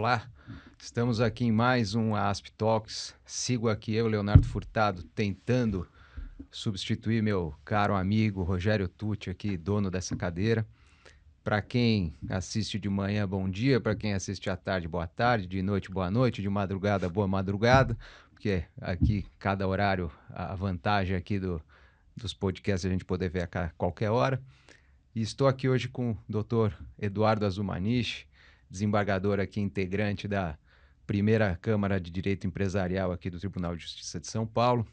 Olá, estamos aqui em mais um ASP Talks. Sigo aqui eu, Leonardo Furtado, tentando substituir meu caro amigo Rogério Tucci, aqui, dono dessa cadeira. Para quem assiste de manhã, bom dia. Para quem assiste à tarde, boa tarde. De noite, boa noite. De madrugada, boa madrugada. Porque aqui, cada horário, a vantagem aqui dos podcasts é a gente poder ver a qualquer hora. E estou aqui hoje com o Dr. Eduardo Azumanich, desembargador aqui, integrante da primeira Câmara de Direito Empresarial aqui do Tribunal de Justiça de São Paulo.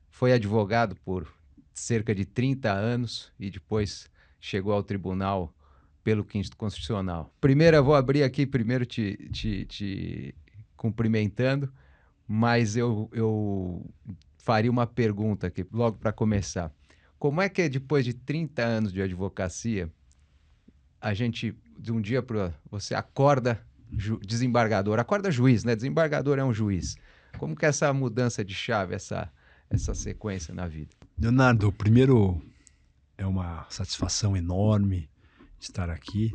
Foi advogado por cerca de 30 anos e depois chegou ao tribunal pelo Quinto Constitucional. Primeiro, eu vou abrir aqui, primeiro te cumprimentando, mas eu faria uma pergunta aqui, logo para começar. Como é que depois de 30 anos de advocacia, a gente, de um dia para você acorda desembargador, acorda juiz, né? Desembargador é um juiz. Como que é essa mudança de chave, essa sequência na vida? Leonardo, primeiro é uma satisfação enorme estar aqui.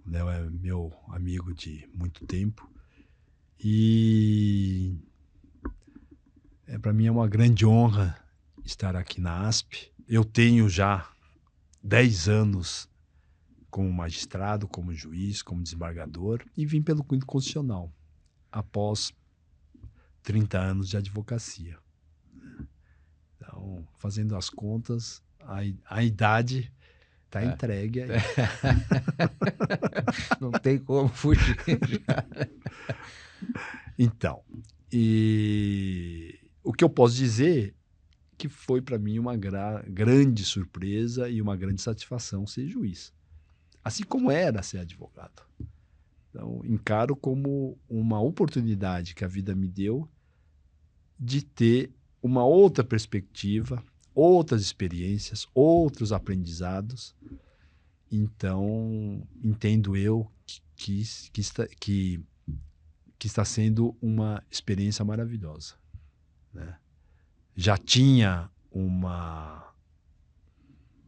O Léo é meu amigo de muito tempo e para mim é uma grande honra estar aqui na ASP. Eu tenho já 10 anos como magistrado, como juiz, como desembargador e vim pelo Quinto Constitucional após 30 anos de advocacia. Então, fazendo as contas, a idade está entregue aí. Não tem como fugir. Então, o que eu posso dizer que foi para mim uma grande surpresa e uma grande satisfação ser juiz. Assim como era ser advogado. Então, encaro como uma oportunidade que a vida me deu de ter uma outra perspectiva, outras experiências, outros aprendizados. Então, entendo eu que está sendo uma experiência maravilhosa, né? Já tinha uma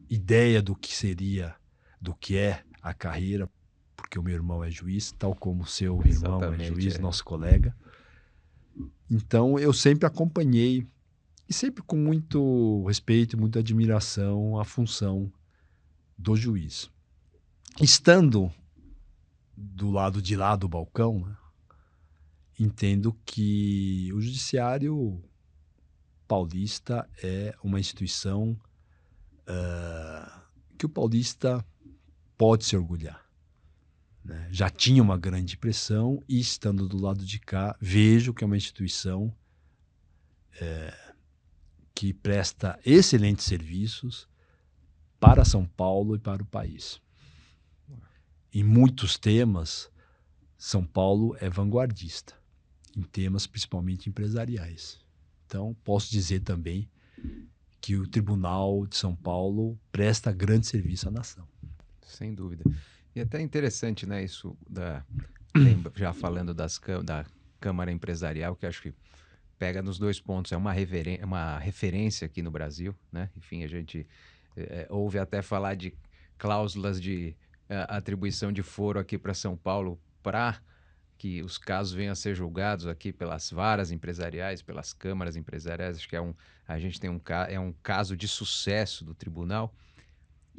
ideia do que seria, do que é a carreira, porque o meu irmão é juiz, tal como o seu irmão é juiz, nosso colega. Então, eu sempre acompanhei, e sempre com muito respeito e muita admiração, a função do juiz. Estando do lado de lá do balcão, né, entendo que o judiciário paulista é uma instituição que o paulista pode se orgulhar, né? Já tinha uma grande pressão e, estando do lado de cá, vejo que é uma instituição que presta excelentes serviços para São Paulo e para o país. Em muitos temas, São Paulo é vanguardista, em temas principalmente empresariais. Então, posso dizer também que o Tribunal de São Paulo presta grande serviço à nação. Sem dúvida. E até interessante, né, isso já falando da Câmara Empresarial, que acho que pega nos dois pontos. É uma referência aqui no Brasil, né? Enfim, a gente ouve até falar de cláusulas de atribuição de foro aqui para São Paulo, para que os casos venham a ser julgados aqui pelas varas empresariais, pelas câmaras empresariais. Acho que a gente tem um caso de sucesso do tribunal.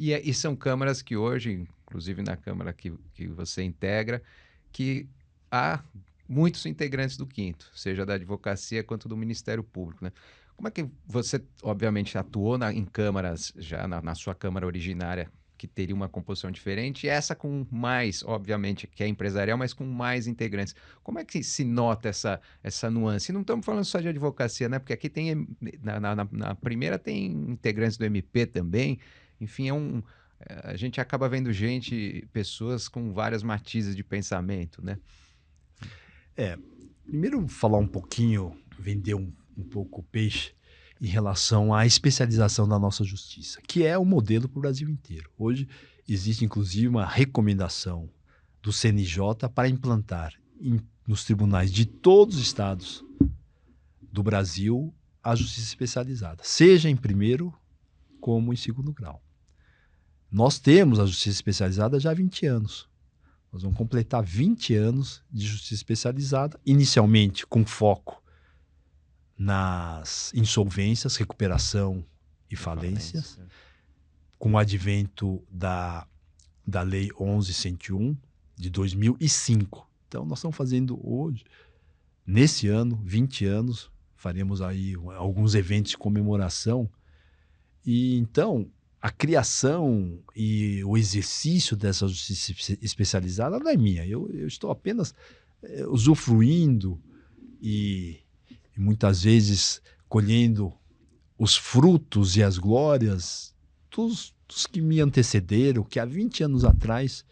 E são câmaras que hoje, inclusive na Câmara que você integra, que há muitos integrantes do Quinto, seja da advocacia quanto do Ministério Público, né? Como é que você, obviamente, atuou em câmaras, já na sua Câmara originária, que teria uma composição diferente, e essa com mais, obviamente, que é empresarial, mas com mais integrantes. Como é que se nota essa nuance? E não estamos falando só de advocacia, né? Porque aqui tem, na primeira tem integrantes do MP também. Enfim, a gente acaba vendo pessoas com várias matizes de pensamento, né? Primeiro falar um pouquinho, vender um pouco o peixe em relação à especialização da nossa justiça, que é o modelo para o Brasil inteiro. Hoje existe inclusive uma recomendação do CNJ para implantar nos tribunais de todos os estados do Brasil a justiça especializada, seja em primeiro como em segundo grau. Nós temos a justiça especializada já há 20 anos. Nós vamos completar 20 anos de justiça especializada, inicialmente com foco nas insolvências, recuperação e falências, com o advento da Lei 11.101 de 2005. Então, nós estamos fazendo hoje, nesse ano, 20 anos, faremos aí alguns eventos de comemoração. E então, a criação e o exercício dessa justiça especializada não é minha. Eu estou apenas usufruindo e muitas vezes colhendo os frutos e as glórias dos que me antecederam, que há 20 anos atrás,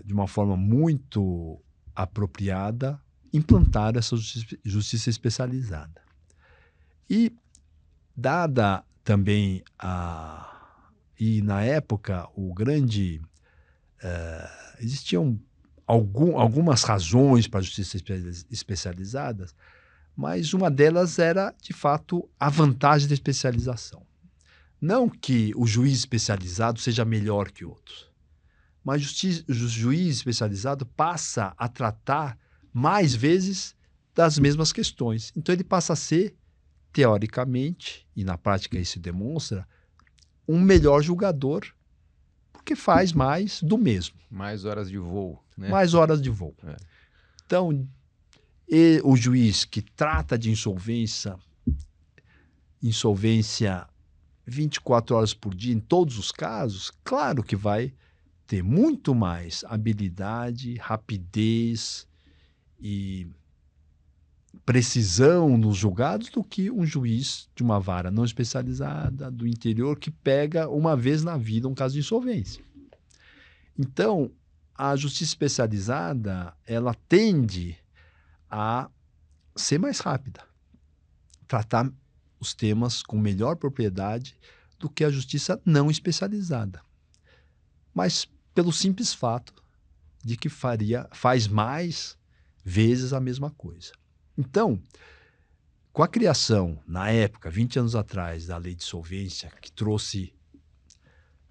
de uma forma muito apropriada, implantaram essa justiça especializada. E dada também e na época existiam algumas razões para a justiça especializada, mas uma delas era, de fato, a vantagem da especialização. Não que o juiz especializado seja melhor que outros, mas o juiz especializado passa a tratar mais vezes das mesmas questões. Então ele passa a ser, teoricamente, e na prática isso demonstra, um melhor julgador, porque faz mais do mesmo. Mais horas de voo, né? Mais horas de voo. Então, o juiz que trata de insolvência 24 horas por dia em todos os casos, claro que vai ter muito mais habilidade, rapidez e precisão nos julgados do que um juiz de uma vara não especializada do interior que pega uma vez na vida um caso de insolvência. Então, a justiça especializada, ela tende a ser mais rápida, tratar os temas com melhor propriedade do que a justiça não especializada. Mas pelo simples fato de que faz mais vezes a mesma coisa. Então, com a criação, na época, 20 anos atrás, da lei de insolvência, que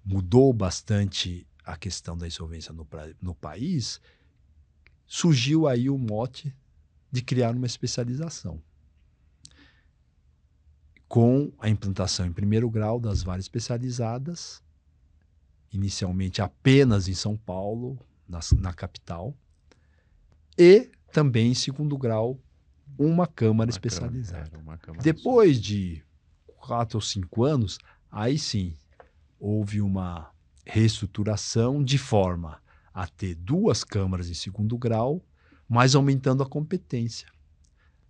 mudou bastante a questão da insolvência no país, surgiu aí o mote de criar uma especialização, com a implantação em primeiro grau das varas especializadas, inicialmente apenas em São Paulo, na capital, e também em segundo grau, uma Câmara especializada. Depois de 4 ou 5 anos, aí sim, houve uma reestruturação de forma a ter 2 câmaras em segundo grau, mas aumentando a competência.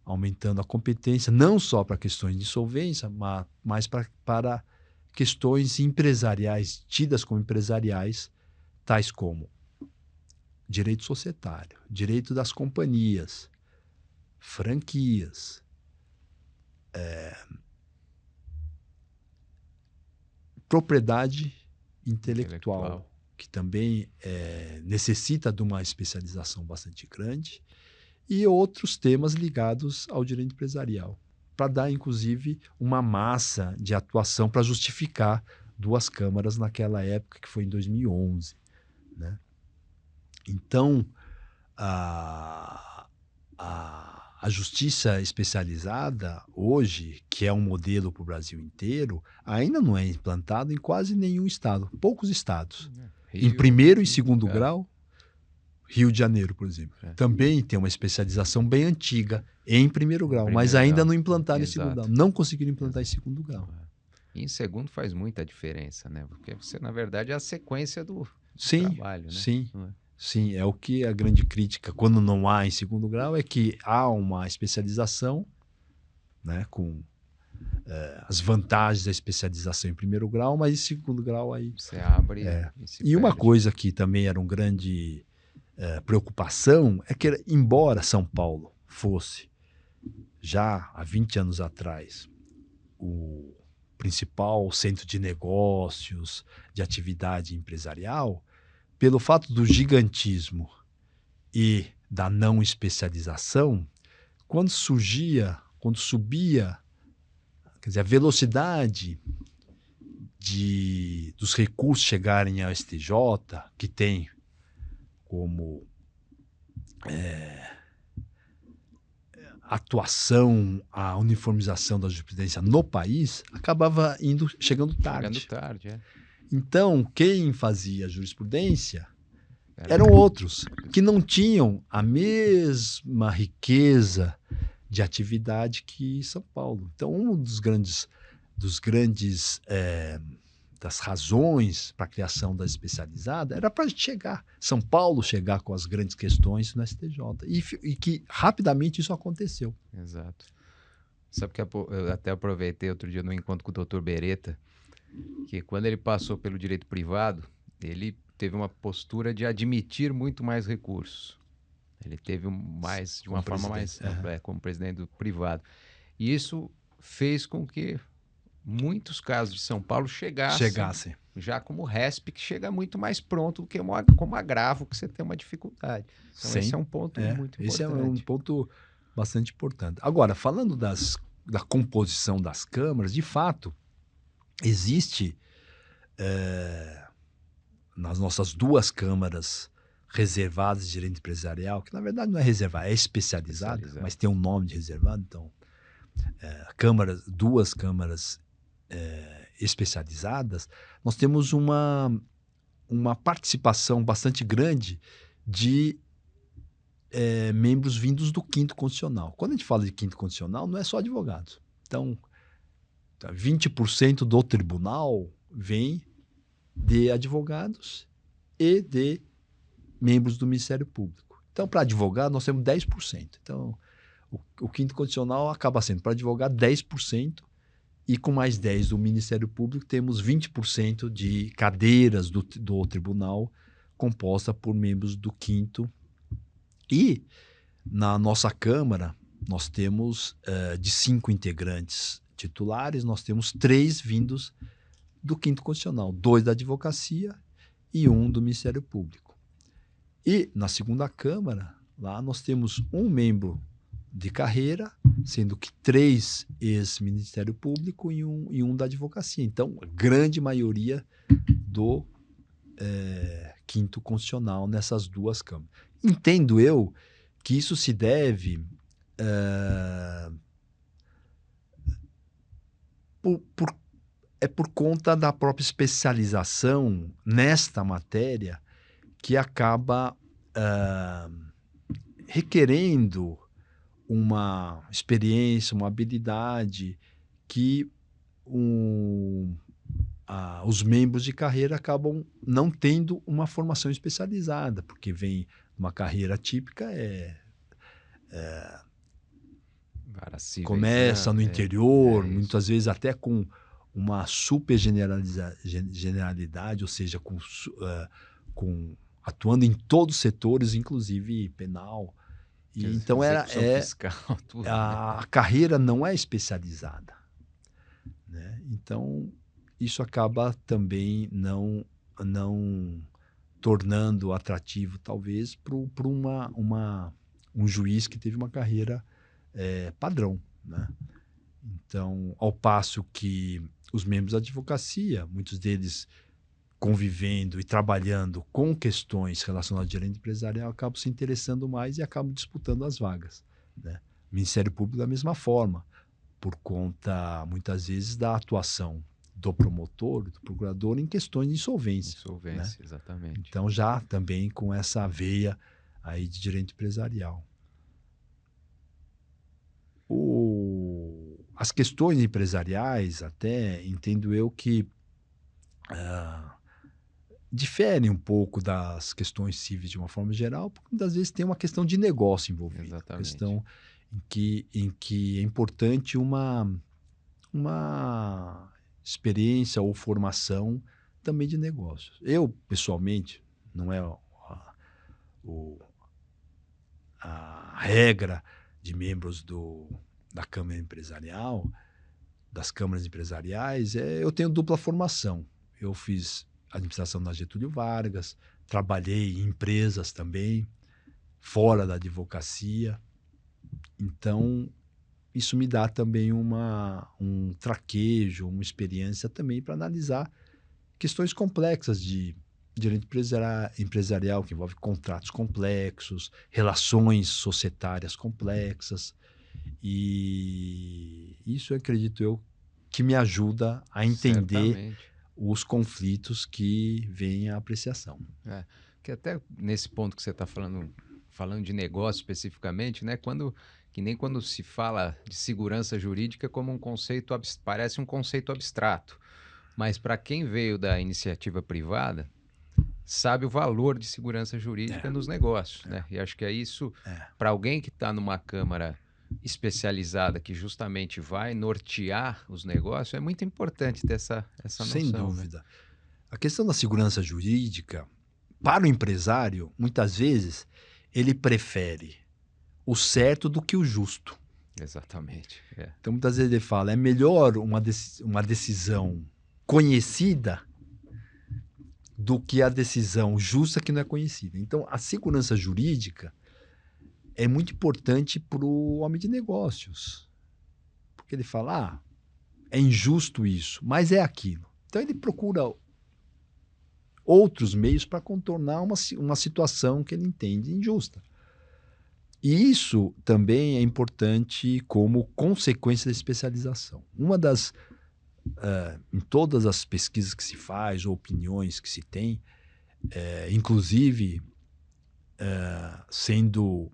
Aumentando a competência não só para questões de insolvência, mas para questões empresariais, tidas como empresariais, tais como direito societário, direito das companhias, franquias, propriedade intelectual, que também necessita de uma especialização bastante grande, e outros temas ligados ao direito empresarial, para dar, inclusive, uma massa de atuação para justificar 2 câmaras naquela época, que foi em 2011. Né? Então, a justiça especializada hoje, que é um modelo para o Brasil inteiro, ainda não é implantado em quase nenhum estado, poucos estados. Em primeiro e segundo grau, Rio de Janeiro, por exemplo, também tem uma especialização bem antiga em primeiro grau, mas ainda não implantaram em segundo grau, não conseguiram implantar em segundo grau. E em segundo faz muita diferença, né? Porque você, na verdade, é a sequência do trabalho, né? Sim, é o que a grande crítica, quando não há em segundo grau, é que há uma especialização, né, com as vantagens da especialização em primeiro grau, mas em segundo grau aí... Você abre e uma coisa que também era um grande preocupação é que, embora São Paulo fosse, já há 20 anos atrás, o principal centro de negócios, de atividade empresarial, pelo fato do gigantismo e da não especialização, quando subia, quer dizer, a velocidade dos recursos chegarem ao STJ, que tem como atuação, a uniformização da jurisprudência no país, acabava chegando tarde. Chegando tarde, é. Então, quem fazia jurisprudência Era eram outros, que não tinham a mesma riqueza de atividade que São Paulo. Então, das razões para a criação da especializada era para a gente chegar, São Paulo chegar com as grandes questões no STJ. E que rapidamente isso aconteceu. Exato. Sabe que eu até aproveitei outro dia no encontro com o Dr. Beretta, que quando ele passou pelo direito privado, ele teve uma postura de admitir muito mais recursos. Ele teve de uma forma mais, como presidente do privado. E isso fez com que muitos casos de São Paulo chegassem já como RESP, que chega muito mais pronto do que como agravo que você tem uma dificuldade. Então esse é um ponto muito importante. Esse é um ponto bastante importante. Agora, falando da composição das câmaras, de fato, existe nas nossas duas câmaras reservadas de direito empresarial, que na verdade não é reservada, é especializada, mas tem um nome de reservado, então duas câmaras especializadas, nós temos uma participação bastante grande de membros vindos do quinto constitucional. Quando a gente fala de quinto constitucional, não é só advogados. Então, 20% do tribunal vem de advogados e de membros do Ministério Público. Então, para advogado, nós temos 10%. Então, o quinto constitucional acaba sendo, para advogado, 10%, e com mais 10% do Ministério Público, temos 20% de cadeiras do tribunal composta por membros do quinto. E, na nossa Câmara, nós temos, de 5 integrantes titulares, nós temos 3 vindos do quinto constitucional, 2 da advocacia e 1 do Ministério Público. E, na segunda Câmara, lá nós temos 1 membro de carreira, sendo que 3 ex-Ministério Público e um da advocacia. Então, a grande maioria do quinto constitucional nessas duas câmaras. Entendo eu que isso se deve por conta da própria especialização nesta matéria, que acaba requerendo uma experiência, uma habilidade que os membros de carreira acabam não tendo uma formação especializada, porque vem uma carreira típica, começa no interior, muitas vezes até com uma super generalidade, ou seja, atuando em todos os setores, inclusive penal. E então fiscal, tudo, a carreira não é especializada, né? Então isso acaba também não tornando atrativo, talvez, para um juiz que teve uma carreira padrão, né? Então, ao passo que os membros da advocacia, muitos deles convivendo e trabalhando com questões relacionadas ao direito empresarial, acabam se interessando mais e acabam disputando as vagas, né? O Ministério Público da mesma forma, por conta, muitas vezes, da atuação do promotor, do procurador em questões de insolvência. Insolvência, né? Exatamente. Então, já também com essa veia aí de direito empresarial. As questões empresariais, até entendo eu que diferem um pouco das questões cíveis de uma forma geral, porque muitas vezes tem uma questão de negócio envolvida. Exatamente. Uma questão em que é importante uma experiência ou formação também de negócios. Eu, pessoalmente, não é a regra de membros da Câmara Empresarial, das câmaras empresariais, eu tenho dupla formação. Eu fiz administração na Getúlio Vargas, trabalhei em empresas também, fora da advocacia. Então, isso me dá também um traquejo, uma experiência também para analisar questões complexas de direito empresarial, que envolve contratos complexos, relações societárias complexas. E isso, acredito eu, que me ajuda a entender Certamente. os conflitos que vêm à apreciação. É, que até nesse ponto que você está falando de negócio especificamente, né? Que nem quando se fala de segurança jurídica como um conceito, parece um conceito abstrato. Mas para quem veio da iniciativa privada, sabe o valor de segurança jurídica É, nos negócios, né? E acho que é isso, é, para alguém que está numa câmara especializada que justamente vai nortear os negócios, é muito importante ter essa sem noção, né? dúvida. A questão da segurança jurídica, para o empresário, muitas vezes, ele prefere o certo do que o justo. Exatamente. É. Então, muitas vezes ele fala, é melhor uma decisão conhecida do que a decisão justa que não é conhecida. Então, a segurança jurídica é muito importante para o homem de negócios. Porque ele fala, é injusto isso, mas é aquilo. Então, ele procura outros meios para contornar uma situação que ele entende injusta. E isso também é importante como consequência da especialização. Em todas as pesquisas que se faz, ou opiniões que se tem, inclusive sendo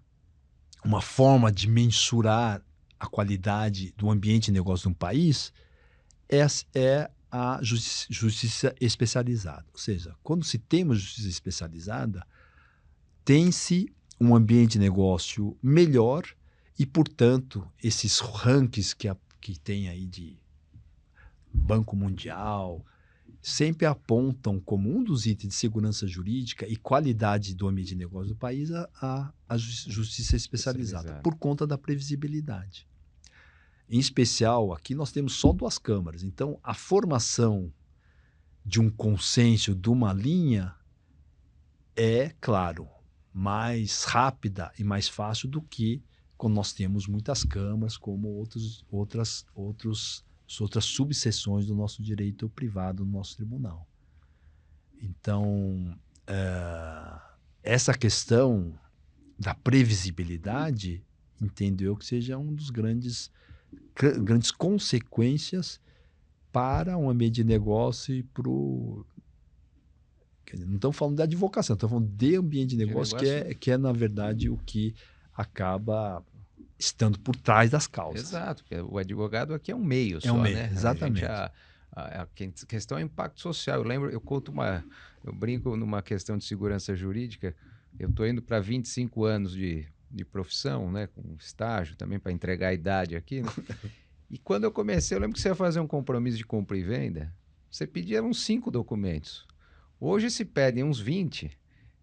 uma forma de mensurar a qualidade do ambiente de negócio de um país, é a justiça especializada. Ou seja, quando se tem uma justiça especializada, tem-se um ambiente de negócio melhor e, portanto, esses rankings que tem aí de Banco Mundial sempre apontam como um dos itens de segurança jurídica e qualidade do ambiente de negócio do país a justiça especializada, Especializado. por conta da previsibilidade. Em especial, aqui nós temos só 2 câmaras, então a formação de um consenso, de uma linha, é, claro, mais rápida e mais fácil do que quando nós temos muitas câmaras, como outras subseções do nosso direito privado no nosso tribunal. Então, essa questão da previsibilidade, entendo eu que seja um dos grandes consequências para um ambiente de negócio e para o... Não estamos falando de advocacia, estamos falando de ambiente de negócio, que é, na verdade, o que acaba estando por trás das causas. Exato, porque o advogado aqui é um meio É um só, meio, né? exatamente. A questão é impacto social. Eu brinco numa questão de segurança jurídica, eu estou indo para 25 anos de profissão, né? Com estágio também para entregar a idade aqui, né? E quando eu comecei, eu lembro que você ia fazer um compromisso de compra e venda, você pedia uns 5 documentos. Hoje se pedem uns 20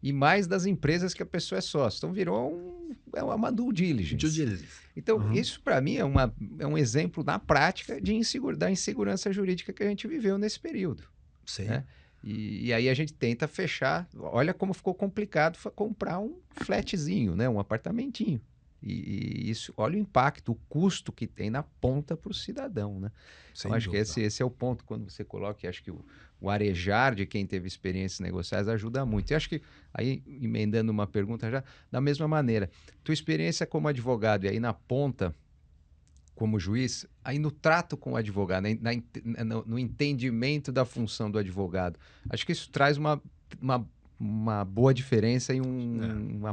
e mais das empresas que a pessoa é sócio. Então é uma due diligence. Então, isso para mim é um exemplo na prática da insegurança jurídica que a gente viveu nesse período. Sim. Né? E aí a gente tenta fechar. Olha como ficou complicado comprar um flatzinho, né? Um apartamentinho. E isso, olha o impacto, o custo que tem na ponta para o cidadão, né? Então, acho que esse é o ponto quando você coloca, acho que o arejar de quem teve experiências negociais ajuda muito. E acho que, aí, emendando uma pergunta já, da mesma maneira, tua experiência como advogado e aí na ponta, como juiz, aí no trato com o advogado, no entendimento da função do advogado, acho que isso traz uma boa diferença e uma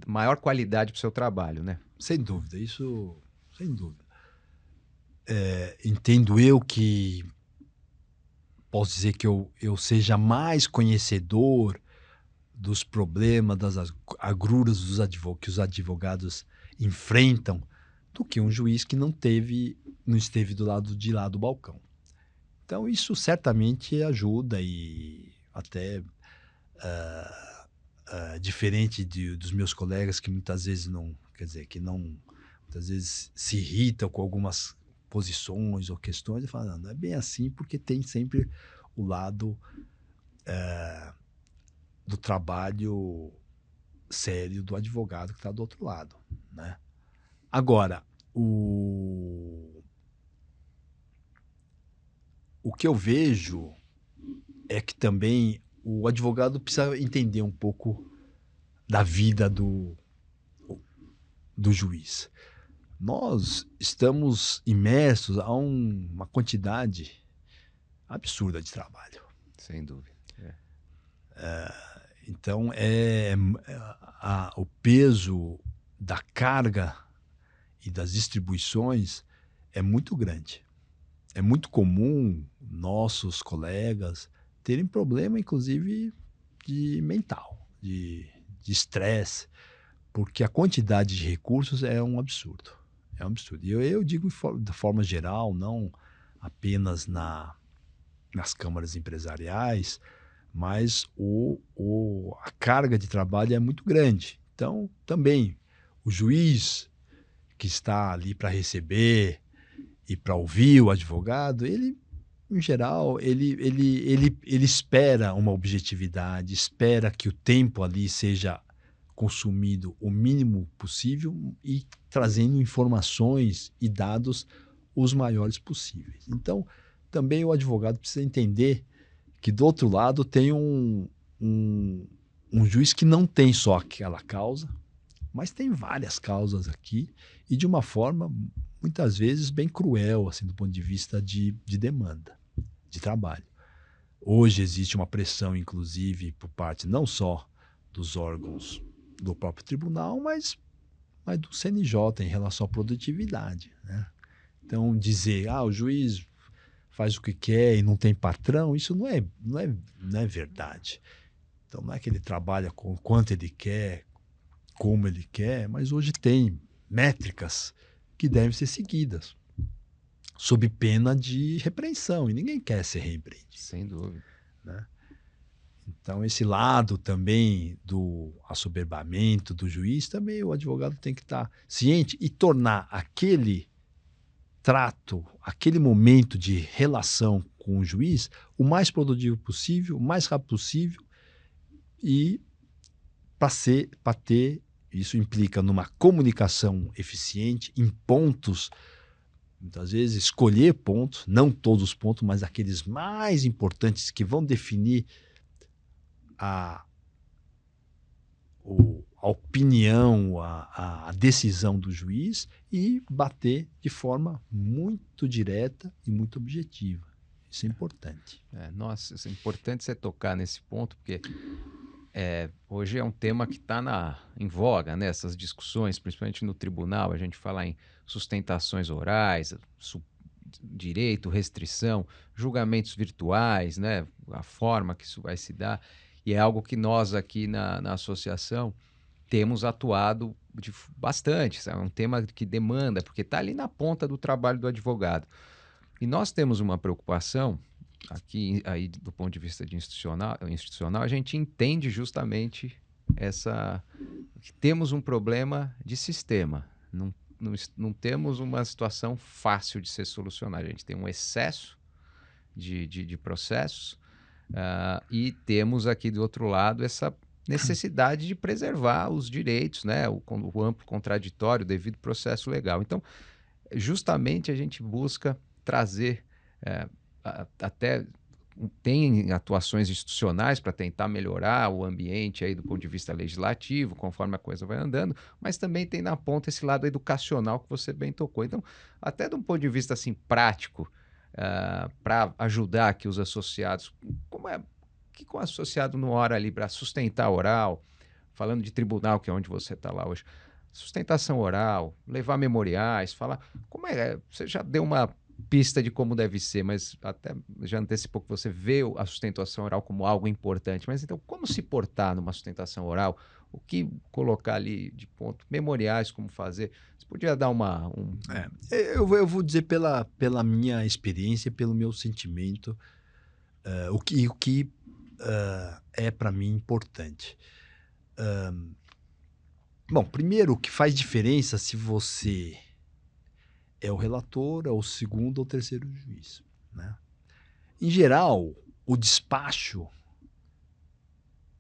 maior qualidade para o seu trabalho, né? Sem dúvida, sem dúvida. Entendo eu que posso dizer que eu seja mais conhecedor dos problemas, das agruras que os advogados enfrentam, do que um juiz que não esteve do lado de lá do balcão. Então, isso certamente ajuda e até diferente dos meus colegas que muitas vezes muitas vezes se irritam com algumas posições ou questões e falam, não é bem assim, porque tem sempre o lado do trabalho sério do advogado que está do outro lado, né? Agora, o que eu vejo é que também o advogado precisa entender um pouco da vida do juiz. Nós estamos imersos a uma quantidade absurda de trabalho. Sem dúvida. Então, o peso da carga e das distribuições é muito grande. É muito comum nossos colegas terem problema, inclusive, de mental, de estresse, porque a quantidade de recursos é um absurdo. É um absurdo. E eu digo de forma geral, não apenas nas câmaras empresariais, mas a carga de trabalho é muito grande. Então, também, o juiz que está ali para receber e para ouvir o advogado, ele, em geral, ele espera uma objetividade, espera que o tempo ali seja consumido o mínimo possível e trazendo informações e dados os maiores possíveis. Então, também o advogado precisa entender que do outro lado tem um juiz que não tem só aquela causa, mas tem várias causas aqui e de uma forma, muitas vezes, bem cruel, assim, do ponto de vista de demanda, de trabalho. Hoje existe uma pressão, inclusive, por parte não só dos órgãos do próprio tribunal, mas do CNJ em relação à produtividade, né? Então, dizer, o juiz faz o que quer e não tem patrão, isso não é verdade. Então, não é que ele trabalha com quanto ele quer, como ele quer, mas hoje tem métricas que devem ser seguidas, sob pena de repreensão, e ninguém quer ser repreendido. Sem dúvida. Né? Então, esse lado também do assoberbamento do juiz, também o advogado tem que estar ciente e tornar aquele trato, aquele momento de relação com o juiz o mais produtivo possível, o mais rápido possível, e para ter, isso implica numa comunicação eficiente, em pontos, muitas vezes escolher pontos, não todos os pontos, mas aqueles mais importantes que vão definir a opinião, a decisão do juiz, e bater de forma muito direta e muito objetiva. Isso é importante. Nossa, isso é importante você tocar nesse ponto, porque hoje é um tema que está em voga, né? Essas discussões, principalmente no tribunal, a gente fala em sustentações orais, direito, restrição, julgamentos virtuais, né? A forma que isso vai se dar, e é algo que nós aqui na associação temos atuado bastante. É um tema que demanda, porque está ali na ponta do trabalho do advogado. E nós temos uma preocupação, aqui aí do ponto de vista institucional, a gente entende justamente que temos um problema de sistema. Não temos uma situação fácil de ser solucionada. A gente tem um excesso de processos, e temos aqui do outro lado essa necessidade de preservar os direitos, né? O amplo contraditório, o devido processo legal. Então, justamente a gente busca trazer, até tem atuações institucionais para tentar melhorar o ambiente aí do ponto de vista legislativo, conforme a coisa vai andando, mas também tem na ponta esse lado educacional que você bem tocou. Então, até de um ponto de vista assim, prático, para ajudar aqui os associados, que com o associado no hora ali para sustentar oral, falando de tribunal, que é onde você está lá hoje, sustentação oral, levar memoriais, falar você já deu uma pista de como deve ser, mas até já antecipou que você vê a sustentação oral como algo importante, mas então como se portar numa sustentação oral, o que colocar ali de ponto, memoriais, como fazer, você podia dar eu vou dizer pela minha experiência, pelo meu sentimento, o que é para mim importante. Bom, primeiro, o que faz diferença se você é o relator, é o segundo ou terceiro juiz, né? Em geral, o despacho,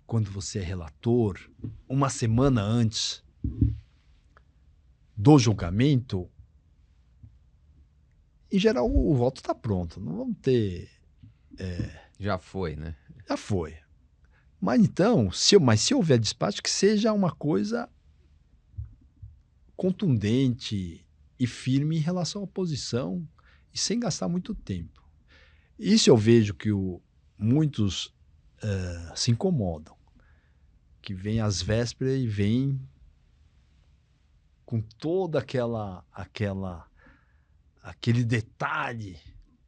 quando você é relator, uma semana antes do julgamento, em geral o voto está pronto. Não vamos ter... Já foi, né? Já foi. Mas então, se houver despacho, que seja uma coisa contundente e firme em relação à posição e sem gastar muito tempo. Isso eu vejo que muitos se incomodam, que vem às vésperas e vem com toda aquele detalhe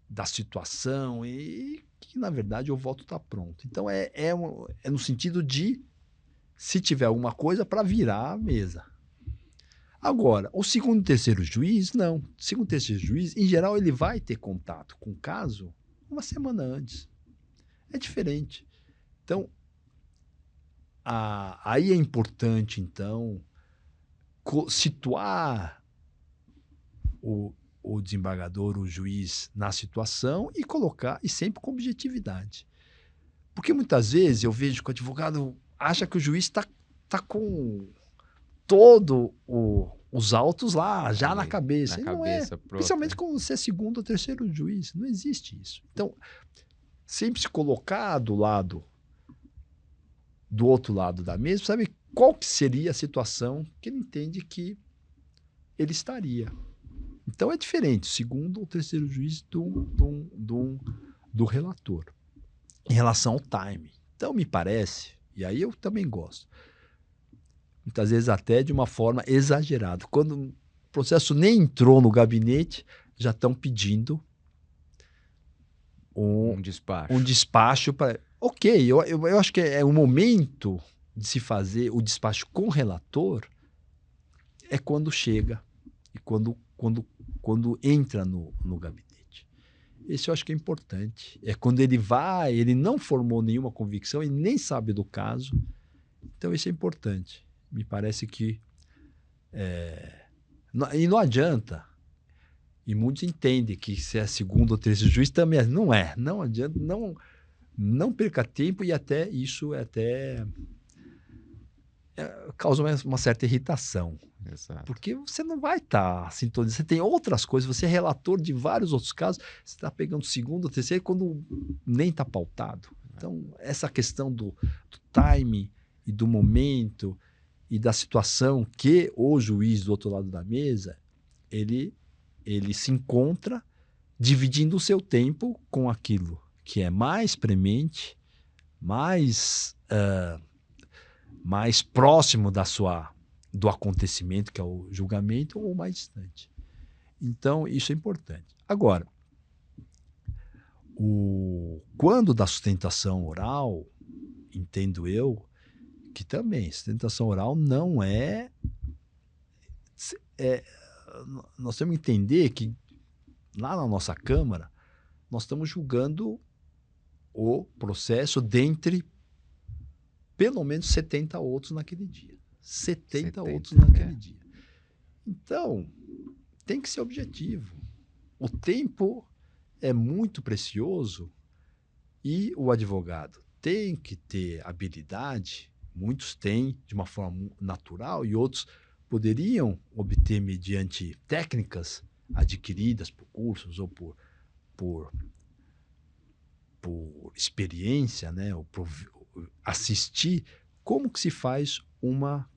da situação e que, na verdade, o voto está pronto. Então, é no sentido de, se tiver alguma coisa, para virar a mesa. Agora, o segundo e terceiro juiz, não. O segundo e terceiro juiz, em geral, ele vai ter contato com o caso uma semana antes. É diferente. Então, aí é importante, então, situar o desembargador, o juiz, na situação e colocar, e sempre com objetividade. Porque muitas vezes eu vejo que o advogado acha que o juiz está com todo os autos lá, já na cabeça. E não é. Principalmente quando você é segundo ou terceiro juiz. Não existe isso. Então, sempre se colocar do outro lado da mesa, sabe qual que seria a situação que ele entende que ele estaria. Então é diferente, o segundo ou terceiro juiz do relator. Em relação ao time. Então me parece, e aí eu também gosto, muitas vezes até de uma forma exagerada. Quando o processo nem entrou no gabinete, já estão pedindo um despacho para... Ok, eu acho que é o momento de se fazer o despacho com o relator é quando chega e quando entra no gabinete. Esse eu acho que é importante. É quando ele não formou nenhuma convicção e nem sabe do caso. Então isso é importante. Me parece que... E não adianta. E muitos entendem que se é segundo ou terceiro juiz também não é. Não adianta, não perca tempo e até isso causa uma certa irritação. Exato. Porque você não vai estar sintonizando. Você tem outras coisas, você é relator de vários outros casos, você está pegando segundo ou terceiro quando nem está pautado. Então, essa questão do time e do momento e da situação que o juiz do outro lado da mesa, ele se encontra dividindo o seu tempo com aquilo que é mais premente, mais próximo do acontecimento, que é o julgamento, ou mais distante. Então, isso é importante. Agora, quando da sustentação oral, entendo eu que também sustentação oral não nós temos que entender que lá na nossa Câmara nós estamos julgando o processo dentre pelo menos 70 outros naquele dia. 70 outros naquele dia. Então, tem que ser objetivo. O tempo é muito precioso e o advogado tem que ter habilidade, muitos têm de uma forma natural e outros poderiam obter mediante técnicas adquiridas por cursos ou por experiência, né, ou por assistir como que se faz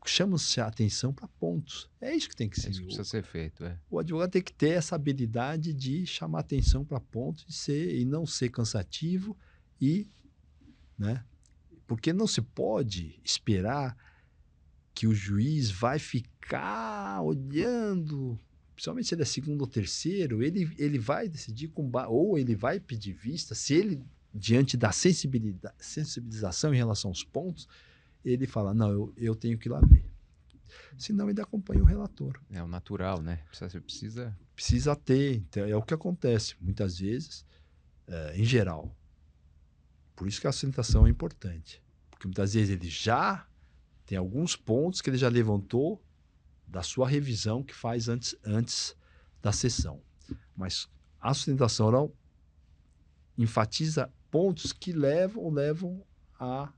chama-se a atenção para pontos. É isso que tem que ser. Isso precisa ser feito, O advogado tem que ter essa habilidade de chamar atenção para pontos e não ser cansativo né? Porque não se pode esperar que o juiz vai ficar olhando, principalmente se ele é segundo ou terceiro, ele vai decidir ou ele vai pedir vista, se ele, diante da sensibilização em relação aos pontos, ele fala, não, eu tenho que ir lá ver. Senão ele acompanha o relator. É o natural, né? Precisa ter. Então, é o que acontece muitas vezes, em geral. Por isso que a sustentação é importante. Porque muitas vezes ele já tem alguns pontos que ele já levantou da sua revisão que faz antes da sessão. Mas a sustentação oral enfatiza pontos que levam a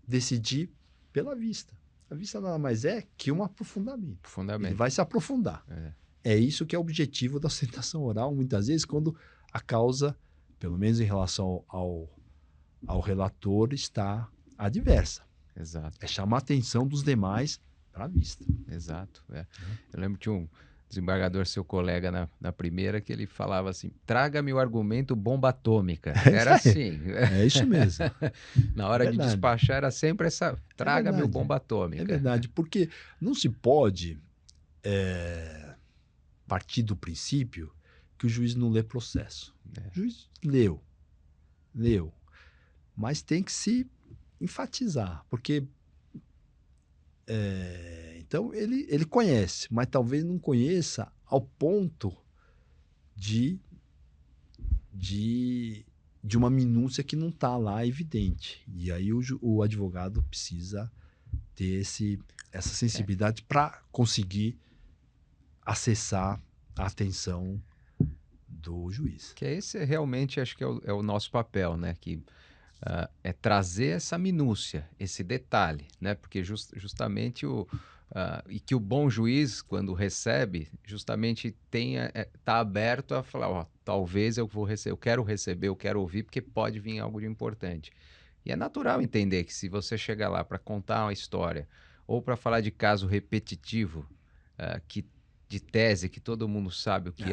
decidir pela vista. A vista nada mais é que um aprofundamento. Ele vai se aprofundar. É isso que é o objetivo da sustentação oral, muitas vezes, quando a causa, pelo menos em relação ao relator, está adversa. Exato. É chamar a atenção dos demais para a vista. Exato. Eu lembro que tinha um desembargador, seu colega na primeira, que ele falava assim: traga-me o argumento bomba atômica. É isso Era aí. assim. É isso mesmo. Na hora de verdade. despachar era sempre essa: traga-me o verdade. bomba É atômica. verdade, porque não se pode partir do princípio que o juiz não lê processo. O juiz leu, mas tem que se enfatizar, porque então ele conhece, mas talvez não conheça ao ponto de uma minúcia que não está lá evidente. E aí o advogado precisa ter essa sensibilidade para conseguir acessar a atenção do juiz. Que esse realmente acho que é o nosso papel, né? Que é trazer essa minúcia, esse detalhe, né? Porque justamente e que o bom juiz, quando recebe, justamente tá aberto a falar, ó, talvez eu quero receber, eu quero ouvir, porque pode vir algo de importante. E é natural entender que se você chegar lá para contar uma história ou para falar de caso repetitivo, que de tese que todo mundo sabe o que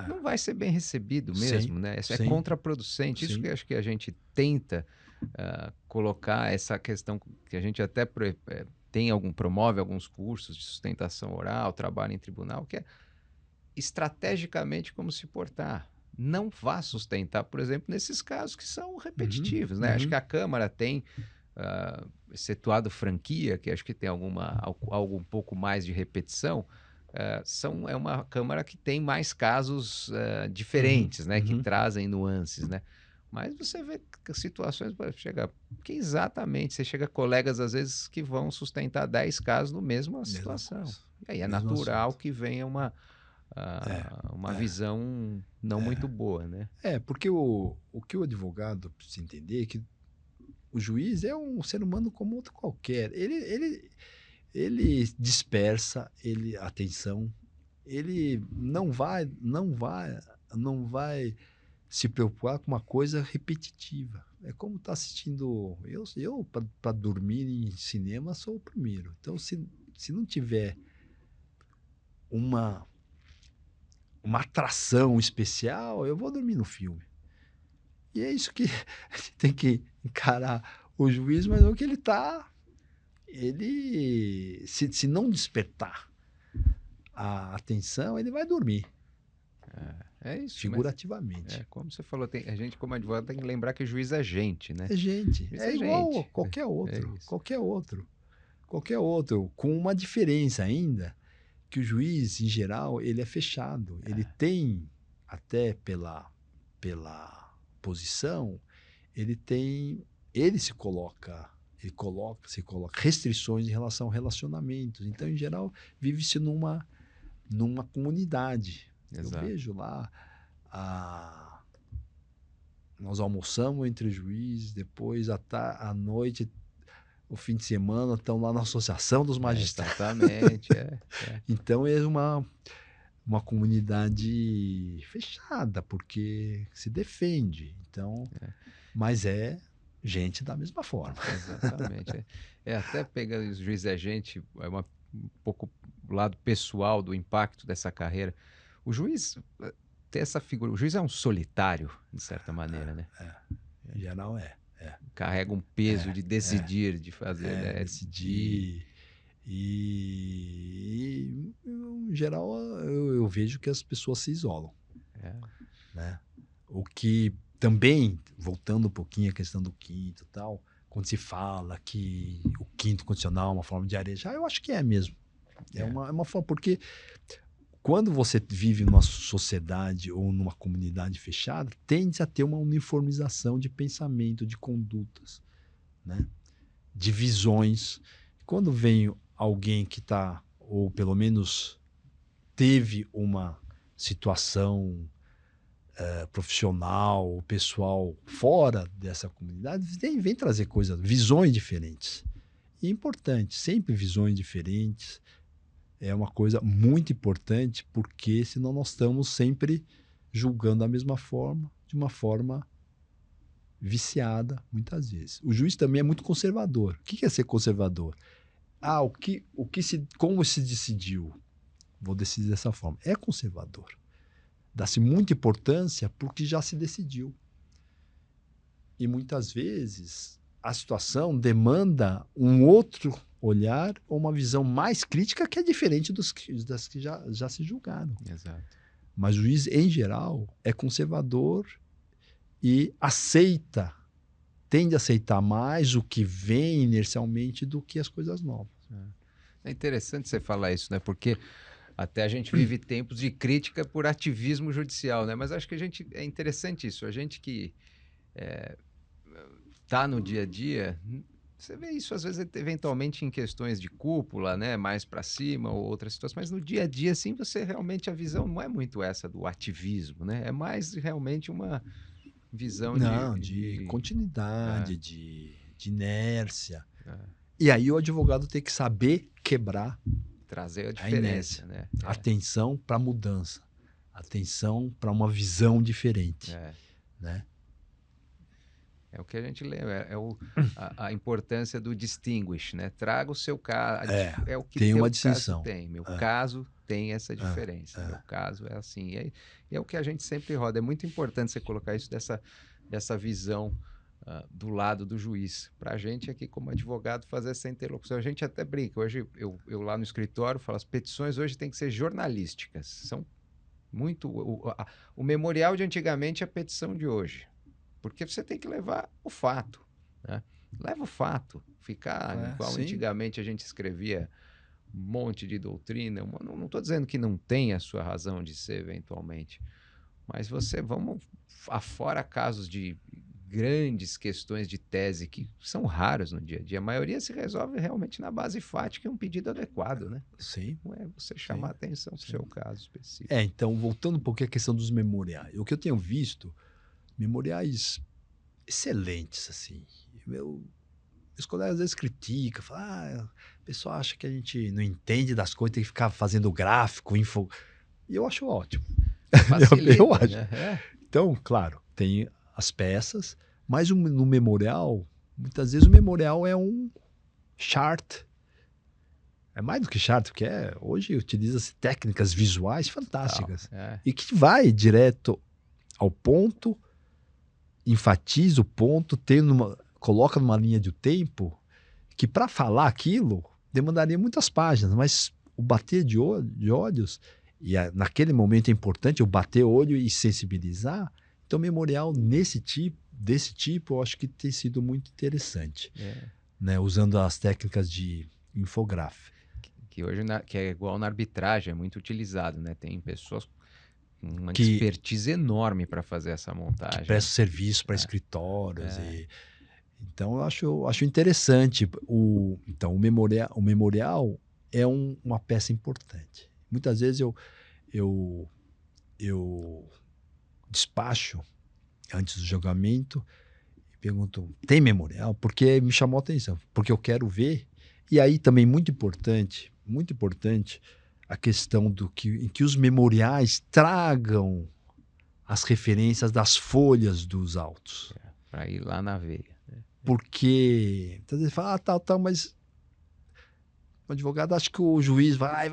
não vai ser bem recebido mesmo, né? Isso é sim, contraproducente. Isso sim. que eu acho que a gente tenta colocar essa questão que a gente até promove alguns cursos de sustentação oral, trabalho em tribunal, que é estrategicamente como se portar. Não vá sustentar, por exemplo, nesses casos que são repetitivos, né? Acho que a Câmara tem, excetuado franquia, que acho que tem algo um pouco mais de repetição, é uma Câmara que tem mais casos diferentes, né? Que trazem nuances, né? Mas você vê situações, você chega colegas às vezes que vão sustentar 10 casos no mesma situação. E aí é natural que venha uma visão não muito boa, né? Porque o que o advogado precisa entender é que o juiz é um ser humano como outro qualquer. Ele dispersa a atenção, ele não vai se preocupar com uma coisa repetitiva. É como estar assistindo. Eu para dormir em cinema, sou o primeiro. Então, se não tiver uma atração especial, eu vou dormir no filme. E é isso que a gente tem que encarar o juiz, mas o que ele está. Se não despertar a atenção, ele vai dormir. É isso. Figurativamente. Como você falou, a gente, como advogado, tem que lembrar que o juiz é gente, né? É gente. É igual gente. Qualquer outro. Qualquer outro. Com uma diferença ainda, que o juiz, em geral, ele é fechado. Ele tem, até pela posição, ele se coloca restrições em relação a relacionamentos. Então, em geral, vive-se numa comunidade. Exato. Eu vejo lá, nós almoçamos entre juízes, depois à noite, o fim de semana, estão lá na Associação dos Magistrados. Exatamente. Então é uma comunidade fechada, porque se defende. Então, mas é gente da mesma forma. Exatamente. Até pegando o juiz é gente, um pouco do lado pessoal do impacto dessa carreira. O juiz tem essa figura, o juiz é um solitário, de certa maneira, né? Em geral carrega um peso de decidir, de fazer, né? Decidir. E, em geral, eu vejo que as pessoas se isolam. Né? O que também, voltando um pouquinho à questão do quinto e tal, quando se fala que o quinto condicional é uma forma de arejar, eu acho que é mesmo. É uma forma, porque quando você vive numa sociedade ou numa comunidade fechada, tende a ter uma uniformização de pensamento, de condutas, né? De visões. Quando vem alguém que está, ou pelo menos teve uma situação profissional ou pessoal fora dessa comunidade, vem trazer visões diferentes. E é importante, sempre visões diferentes. É uma coisa muito importante, porque senão nós estamos sempre julgando da mesma forma, de uma forma viciada, muitas vezes. O juiz também é muito conservador. O que é ser conservador? Como se decidiu? Vou decidir dessa forma. É conservador. Dá-se muita importância porque já se decidiu. E muitas vezes a situação demanda um outro olhar ou uma visão mais crítica que é diferente das que já se julgaram. Exato. Mas o juiz, em geral, é conservador e tende a aceitar mais o que vem inercialmente do que as coisas novas. É interessante você falar isso, né? Porque até a gente vive tempos de crítica por ativismo judicial, né? Mas acho que é interessante isso. A gente que tá no dia a dia, você vê isso às vezes eventualmente em questões de cúpula, né? Mais para cima ou outras situações, mas no dia a dia, assim, você realmente, a visão não é muito essa do ativismo, né? É mais realmente uma visão de continuidade, de inércia. E aí o advogado tem que saber quebrar trazer a a diferença, inércia. né? Atenção para a mudança. Atenção para uma visão diferente. Né? É o que a gente lembra, a importância do distinguish, né? Traga o seu caso, é o que tem teu uma caso distinção. tem. Meu caso tem essa diferença. Meu caso é assim. E é o que a gente sempre roda. É muito importante você colocar isso dessa visão do lado do juiz. Para a gente aqui, como advogado, fazer essa interlocução. A gente até brinca. Hoje, eu lá no escritório falo, as petições hoje têm que ser jornalísticas. São muito... O memorial de antigamente é a petição de hoje. Porque você tem que levar o fato, né? Leva o fato. Ficar igual sim. Antigamente a gente escrevia um monte de doutrina. Não estou dizendo que não tem a sua razão de ser, eventualmente. Mas vamos afora casos de grandes questões de tese que são raros no dia a dia. A maioria se resolve realmente na base fática e um pedido adequado, né? Sim. Não é você chamar atenção para o seu caso específico. Então, voltando um pouquinho à questão dos memoriais. O que eu tenho visto, memoriais excelentes, assim. Meus colegas às vezes criticam, falam, o pessoal acha que a gente não entende das coisas, tem que ficar fazendo gráfico, info. E eu acho ótimo. Facilita, eu acho. Né? Então, claro, tem as peças, mas no memorial, muitas vezes o memorial é um chart. É mais do que chart, porque hoje utiliza-se técnicas visuais fantásticas. E que vai direto ao ponto, enfatiza o ponto, coloca numa linha de tempo que para falar aquilo demandaria muitas páginas, mas o bater de olhos, e naquele momento é importante o bater olho e sensibilizar. Então, memorial desse tipo, eu acho que tem sido muito interessante, né? Usando as técnicas de infográfica. Que hoje que é igual na arbitragem, é muito utilizado, né? Tem pessoas com uma expertise enorme para fazer essa montagem. Que presta serviço para escritórios. Então, eu acho interessante. Então, o memorial é uma peça importante. Muitas vezes eu despacho antes do julgamento e pergunto, tem memorial? Porque me chamou a atenção, porque eu quero ver. E aí também muito importante a questão em que os memoriais tragam as referências das folhas dos autos. Para ir lá na veia. Porque às vezes fala, tal, mas o advogado acha que o juiz vai,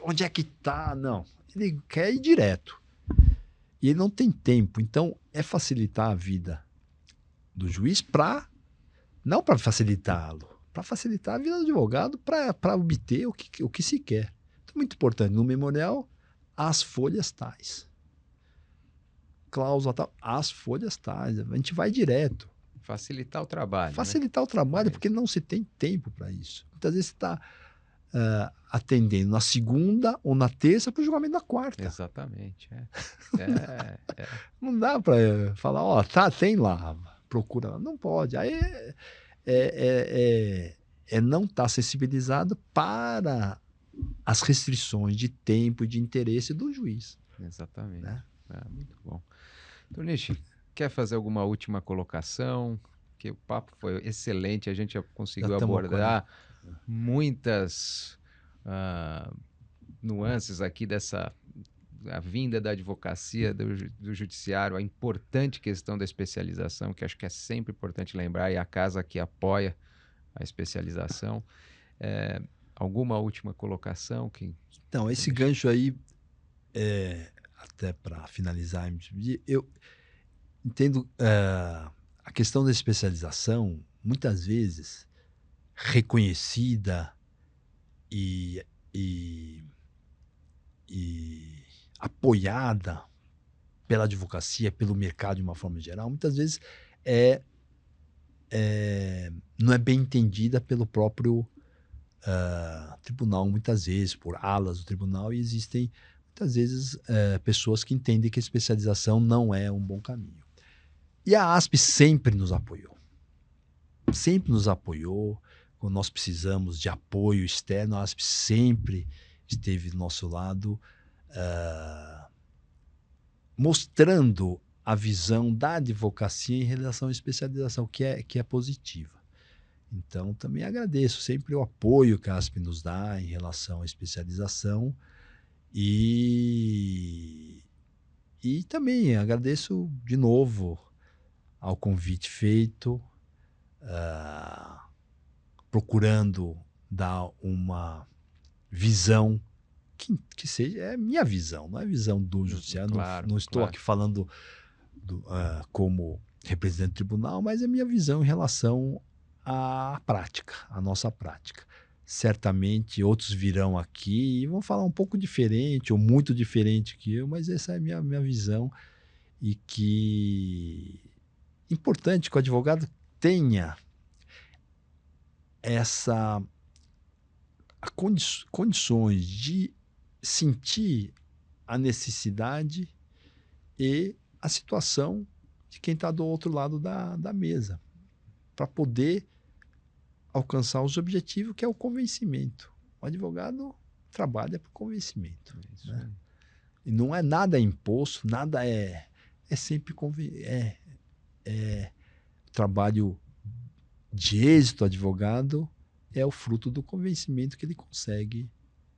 onde é que tá? Não, ele quer ir direto. E ele não tem tempo. Então, é facilitar a vida do juiz não para facilitá-lo, para facilitar a vida do advogado, para obter o que se quer. Então, muito importante, no memorial, as folhas tais. Cláusula tal, as folhas tais. A gente vai direto. Facilitar o trabalho. Facilitar o trabalho, porque não se tem tempo para isso. Muitas vezes você está atendendo na segunda ou na terça para o julgamento na quarta. Exatamente. Não dá para falar, tem lá, procura lá. Não pode. Aí não estar sensibilizado para as restrições de tempo e de interesse do juiz. Exatamente. Né? Muito bom. Tonishi, quer fazer alguma última colocação? Que o papo foi excelente, a gente já conseguiu abordar muitas nuances aqui a vinda da advocacia, do judiciário, a importante questão da especialização, que acho que é sempre importante lembrar, e a casa que apoia a especialização. Alguma última colocação? Então, esse gancho aí, até para finalizar, eu entendo a questão da especialização, muitas vezes reconhecida e apoiada pela advocacia, pelo mercado de uma forma geral, muitas vezes não é bem entendida pelo próprio tribunal, muitas vezes, por alas do tribunal, e existem muitas vezes pessoas que entendem que a especialização não é um bom caminho. E a ASP sempre nos apoiou. Sempre nos apoiou. Quando nós precisamos de apoio externo, a ASP sempre esteve do nosso lado, mostrando a visão da advocacia em relação à especialização, que é positiva. Então, também agradeço sempre o apoio que a ASP nos dá em relação à especialização e também agradeço de novo ao convite feito, procurando dar uma visão que seja minha visão, não é a visão do judiciário. Claro, não estou aqui falando como representante do tribunal, mas é minha visão em relação à prática, à nossa prática. Certamente outros virão aqui e vão falar um pouco diferente ou muito diferente que eu, mas essa é a minha visão, e que é importante que o advogado tenha condições de sentir a necessidade e a situação de quem está do outro lado da mesa, para poder alcançar os objetivos, que é o convencimento. O advogado trabalha por convencimento. Né? E não é nada imposto, nada é sempre trabalho de êxito. Advogado é o fruto do convencimento que ele consegue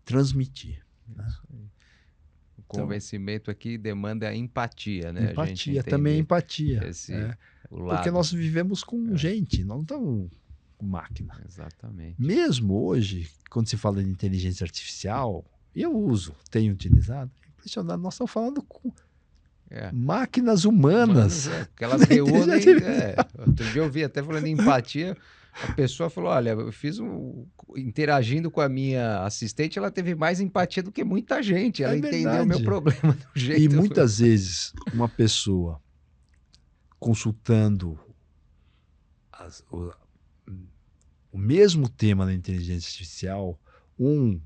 transmitir. Né? O convencimento aqui demanda empatia, né? Empatia, também empatia. Porque nós vivemos com gente, nós não estamos com máquina. Exatamente. Mesmo hoje, quando se fala de inteligência artificial, eu tenho utilizado, é impressionante, nós estamos falando com máquinas humanas. Aquelas reúnem. Outro dia eu vi até falando em empatia. A pessoa falou: olha, eu fiz interagindo com a minha assistente, ela teve mais empatia do que muita gente. Ela entendeu o meu problema do jeito. E muitas vezes uma pessoa consultando o mesmo tema da inteligência artificial,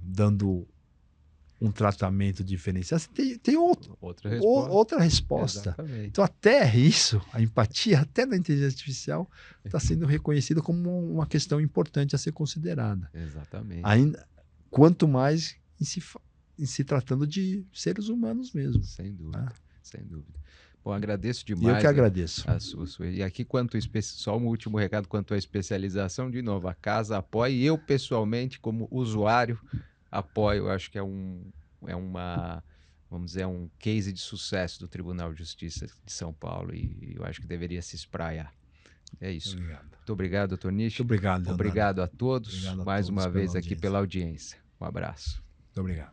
dando um tratamento diferenciado, tem outra resposta. Exatamente. Então, até isso, a empatia, até na inteligência artificial, está sendo reconhecida como uma questão importante a ser considerada. Exatamente. Ainda, quanto mais em se tratando de seres humanos mesmo. Sem dúvida, sem dúvida. Bom, agradeço demais. Eu que agradeço. E aqui, só um último recado quanto à especialização, de novo, a casa apoia, e eu pessoalmente, como usuário, apoio. Acho que vamos dizer, um case de sucesso do Tribunal de Justiça de São Paulo, e eu acho que deveria se espraiar. É isso. Obrigado. Muito obrigado, doutor Nishi. Muito obrigado, Leonardo. Obrigado a todos, Obrigado a mais todos uma vez aqui audiência. pela audiência. Um abraço. Muito obrigado.